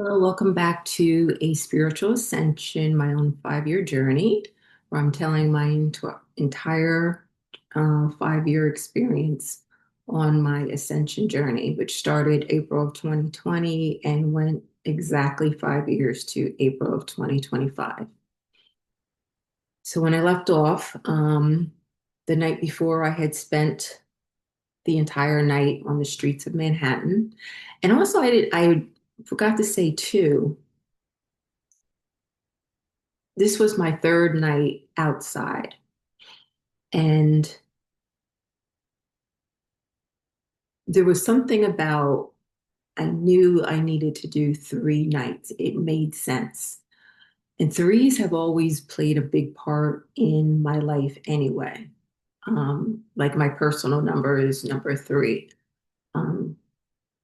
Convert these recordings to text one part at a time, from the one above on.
Hello, welcome back to a Spiritual Ascension, my own 5-year journey, where I'm telling my entire 5-year experience on my ascension journey, which started April of 2020 and went exactly 5 years to April of 2025. So when I left off, the night before, I had spent the entire night on the streets of Manhattan. And also I forgot to say too, this was my third night outside. And there was something about, I knew I needed to do 3 nights. It made sense. And threes have always played a big part in my life anyway. Like my personal number is number 3. Um,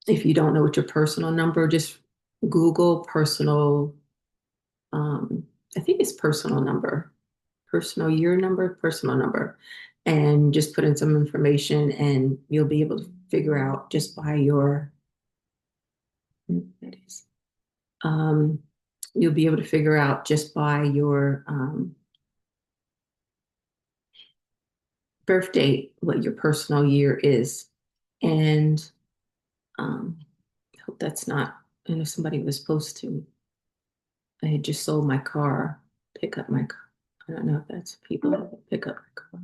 if you don't know what your personal number, just Google personal, um, I think it's personal number, personal year number, personal number, and just put in some information and you'll be able to figure out just by your, that is, um, you'll be able to figure out just by your birth date what your personal year is. And I hope that's not, I know somebody was supposed to, I had just sold my car, pick up my car. I don't know if that's people that pick up my car.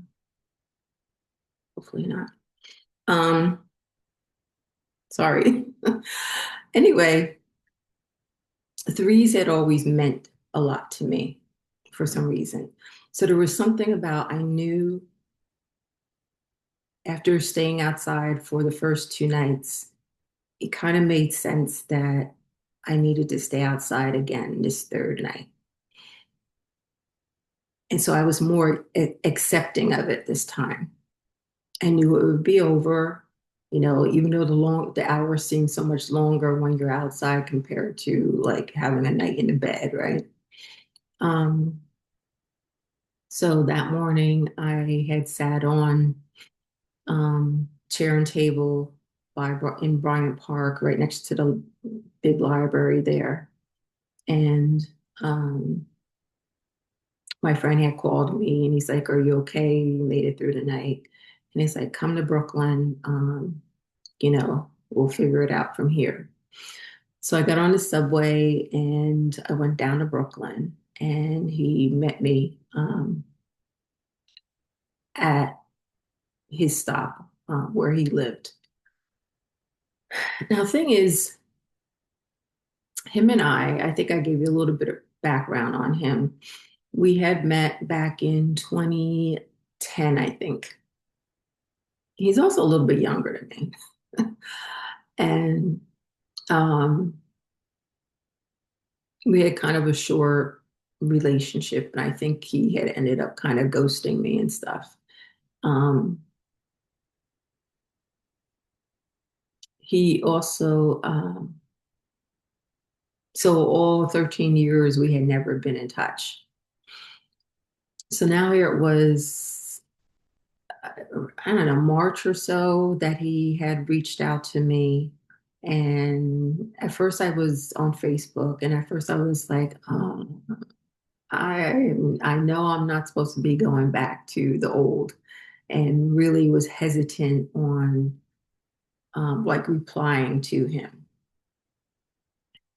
Hopefully not. Um, Sorry. Anyway, threes had always meant a lot to me for some reason. So there was something about, I knew after staying outside for the first 2 nights, it kind of made sense that I needed to stay outside again this third night. And so I was more accepting of it this time. I knew it would be over, even though the hours seem so much longer when you're outside compared to like having a night in the bed, right? Um, so that morning I had sat on chair and table in Bryant Park, right next to the big library there. And my friend had called me and he's like, "Are you okay? You made it through the night." And he's like, "Come to Brooklyn. We'll figure it out from here." So I got on the subway and I went down to Brooklyn and he met me at his stop where he lived. Now, the thing is, him and I think I gave you a little bit of background on him. We had met back in 2010, I think. He's also a little bit younger than me. And um, we had kind of a short relationship, and I think he had ended up kind of ghosting me and stuff. Um, he also, so all 13 years, we had never been in touch. So now here it was, I don't know, March or so that he had reached out to me. And at first I was on Facebook, and at first I was like, I know I'm not supposed to be going back to the old, and really was hesitant on like replying to him.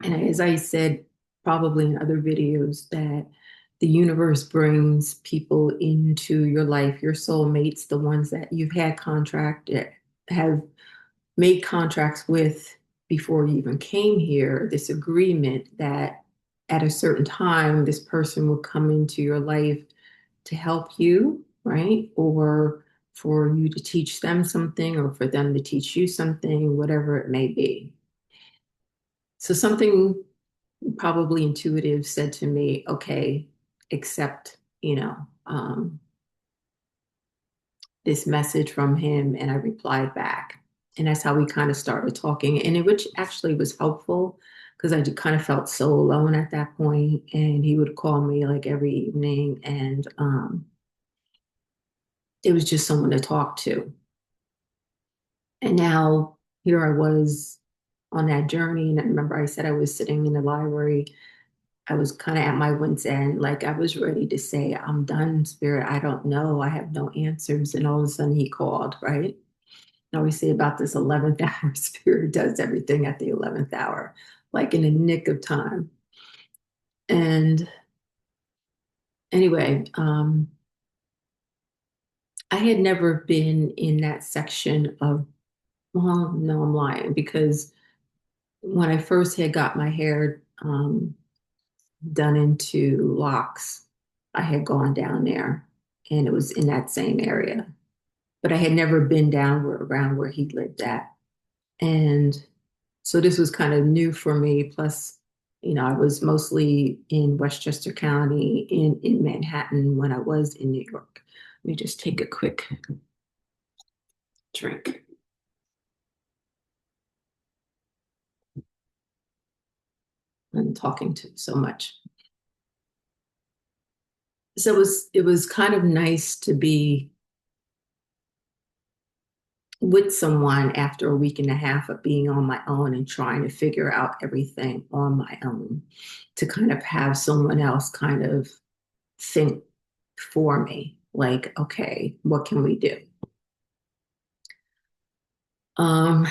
And as I said, probably in other videos, that the universe brings people into your life, your soulmates, the ones that you've had have made contracts with before you even came here, this agreement that at a certain time, this person will come into your life to help you, right? Or for you to teach them something, or for them to teach you something, whatever it may be. So something probably intuitive said to me, okay, accept, this message from him. And I replied back. And that's how we kind of started talking. And which actually was helpful because I kind of felt so alone at that point. And he would call me like every evening. And it was just someone to talk to. And now here I was on that journey. And I remember I said I was sitting in the library. I was kind of at my wit's end. Like I was ready to say, I'm done, Spirit. I don't know. I have no answers. And all of a sudden he called, right? I always say about this 11th hour, Spirit does everything at the 11th hour, like in the nick of time. And anyway, I had never been in that section of, well, no, I'm lying, because when I first had got my hair done into locks, I had gone down there and it was in that same area. But I had never been down around where he lived at. And so this was kind of new for me. Plus, I was mostly in Westchester County, in Manhattan when I was in New York. Let me just take a quick drink. I'm talking to so much. So it was kind of nice to be with someone after a week and a half of being on my own and trying to figure out everything on my own, to kind of have someone else kind of think for me, like, okay, what can we do? Um,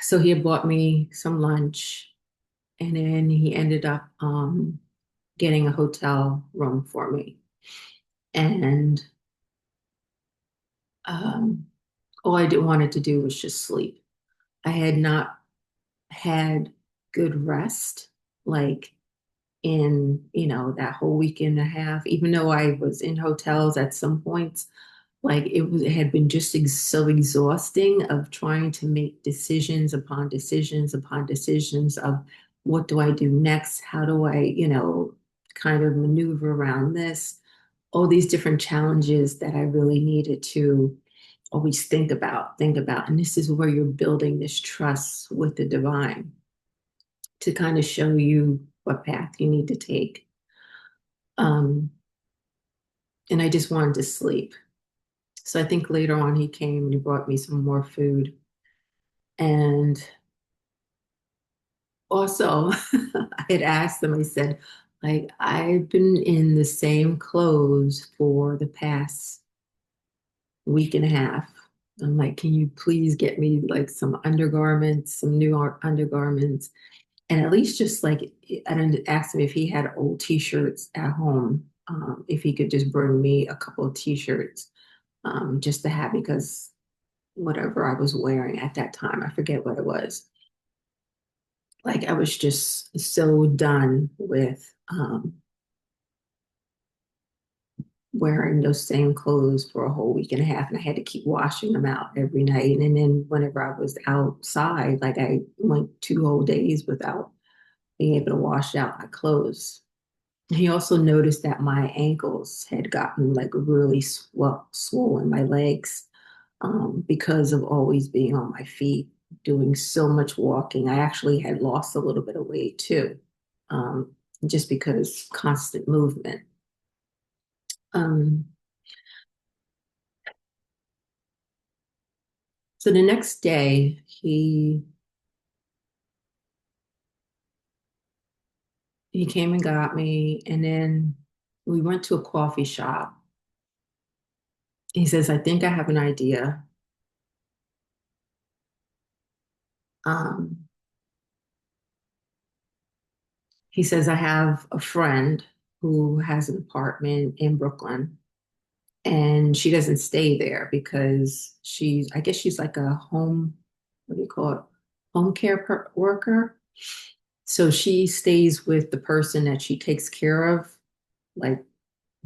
so he had bought me some lunch, and then he ended up getting a hotel room for me. And um, all I did wanted to do was just sleep. I had not had good rest, like in, that whole week and a half, even though I was in hotels at some points, like it had been just so exhausting of trying to make decisions upon decisions upon decisions of what do I do next? How do I, kind of maneuver around this? All these different challenges that I really needed to always think about. And this is where you're building this trust with the divine to kind of show you what path you need to take. Um, and I just wanted to sleep. So I think later on he came and he brought me some more food. And also, I had asked them, I said, like, I've been in the same clothes for the past week and a half. I'm like, can you please get me like some undergarments, some new undergarments? And at least just like, I didn't ask him if he had old t-shirts at home, if he could just bring me a couple of t-shirts, just to have, because whatever I was wearing at that time, I forget what it was. Like I was just so done with wearing those same clothes for a whole week and a half, and I had to keep washing them out every night. And then whenever I was outside, like I went 2 whole days without being able to wash out my clothes. He also noticed that my ankles had gotten like really swollen, my legs, because of always being on my feet, doing so much walking. I actually had lost a little bit of weight too, um, just because constant movement. Um, so the next day, he came and got me, and then we went to a coffee shop. He says, "I think I have an idea." Um, he says, "I have a friend who has an apartment in Brooklyn, and she doesn't stay there because I guess she's like a home, what do you call it? Home care worker. So she stays with the person that she takes care of, like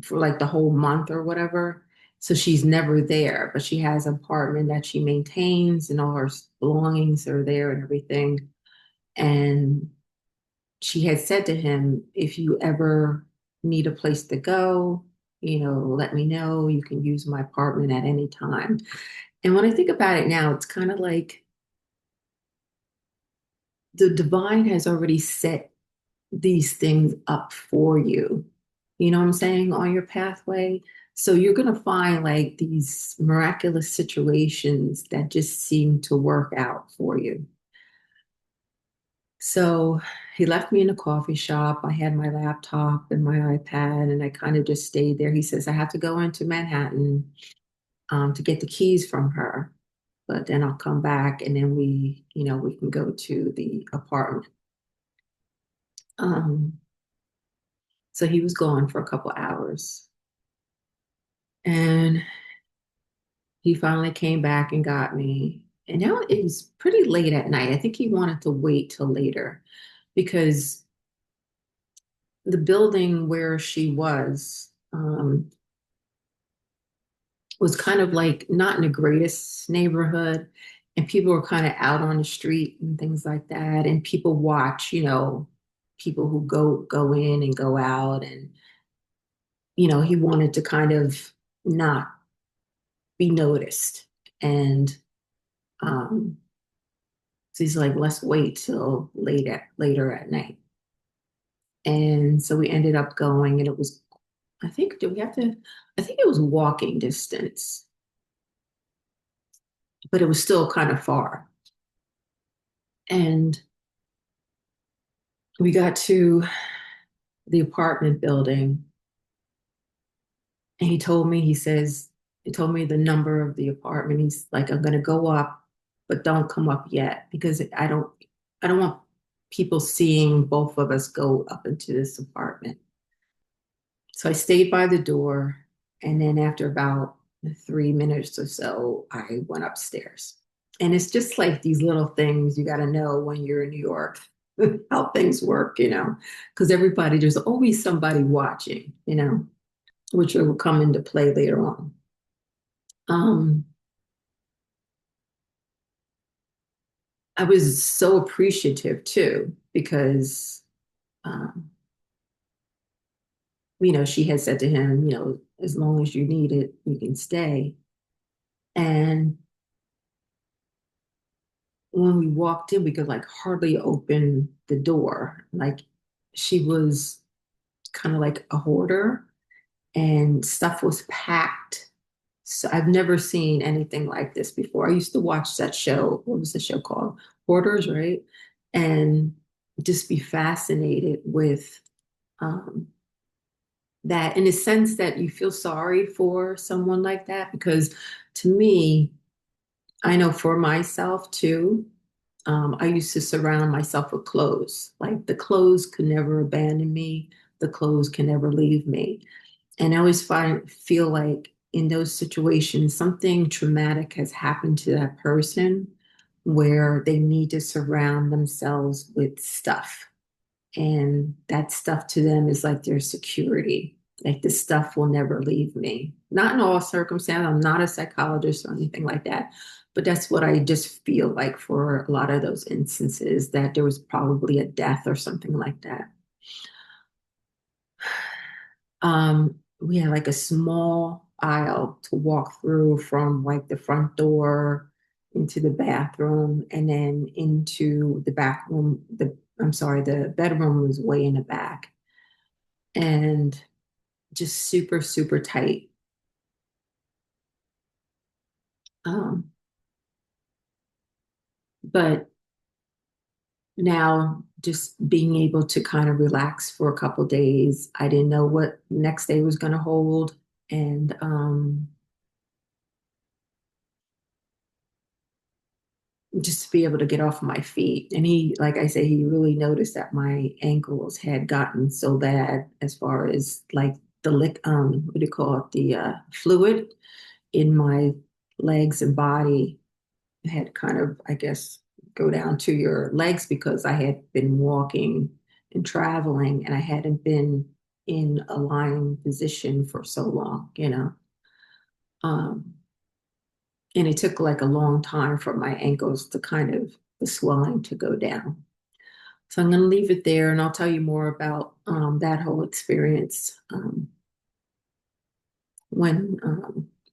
for like the whole month or whatever. So she's never there, but she has an apartment that she maintains and all her belongings are there and everything. And she had said to him, if you ever need a place to go, let me know. You can use my apartment at any time. And when I think about it now, it's kind of like the divine has already set these things up for you. You know what I'm saying? On your pathway. So you're going to find like these miraculous situations that just seem to work out for you. So he left me in a coffee shop. I had my laptop and my iPad, and I kind of just stayed there. He says, I have to go into Manhattan to get the keys from her, but then I'll come back and then we can go to the apartment. Um, so he was gone for a couple hours. And he finally came back and got me. And now it was pretty late at night. I think he wanted to wait till later because the building where she was kind of like not in the greatest neighborhood. And people were kind of out on the street and things like that. And people watch, people who go in and go out. And, he wanted to kind of not be noticed. And um, so he's like, let's wait till later at night. And so we ended up going, and it was, I think, do we have to? I think it was walking distance, but it was still kind of far. And we got to the apartment building, and he told me the number of the apartment. He's like, I'm gonna go up, but don't come up yet because I don't want people seeing both of us go up into this apartment. So I stayed by the door, and then after about 3 minutes or so, I went upstairs. And it's just like these little things you got to know when you're in New York, how things work, because there's always somebody watching, which will come into play later on. Um, I was so appreciative too, because, um, she had said to him, as long as you need it, you can stay. And when we walked in, we could like hardly open the door. Like she was kind of like a hoarder and stuff was packed. So I've never seen anything like this before. I used to watch that show. What was the show called? Hoarders, right? And just be fascinated with um, that in a sense that you feel sorry for someone like that. Because to me, I know for myself too, I used to surround myself with clothes. Like the clothes could never abandon me. The clothes can never leave me. And I always feel like in those situations, something traumatic has happened to that person where they need to surround themselves with stuff. And that stuff to them is like their security. Like this stuff will never leave me. Not in all circumstances. I'm not a psychologist or anything like that. But that's what I just feel like for a lot of those instances that there was probably a death or something like that. We had like a small aisle to walk through from like the front door into the bathroom and then into the back room. I'm sorry, the bedroom was way in the back and just super, super tight. Um, but now just being able to kind of relax for a couple days, I didn't know what next day was going to hold. And just to be able to get off my feet. And he, like I say, he really noticed that my ankles had gotten so bad as far as like the what do you call it? The fluid in my legs and body had kind of, I guess, go down to your legs because I had been walking and traveling and I hadn't been in a lying position for so long. Um, and it took like a long time for my ankles to kind of the swelling to go down. So I'm going to leave it there and I'll tell you more about that whole experience when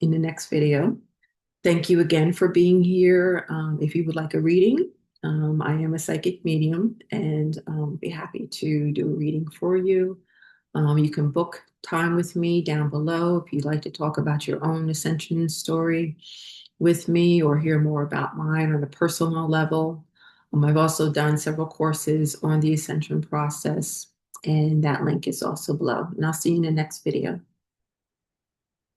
in the next video. Thank you again for being here. If you would like a reading, I am a psychic medium and be happy to do a reading for you. You can book time with me down below if you'd like to talk about your own ascension story with me or hear more about mine on a personal level. I've also done several courses on the ascension process, and that link is also below. And I'll see you in the next video.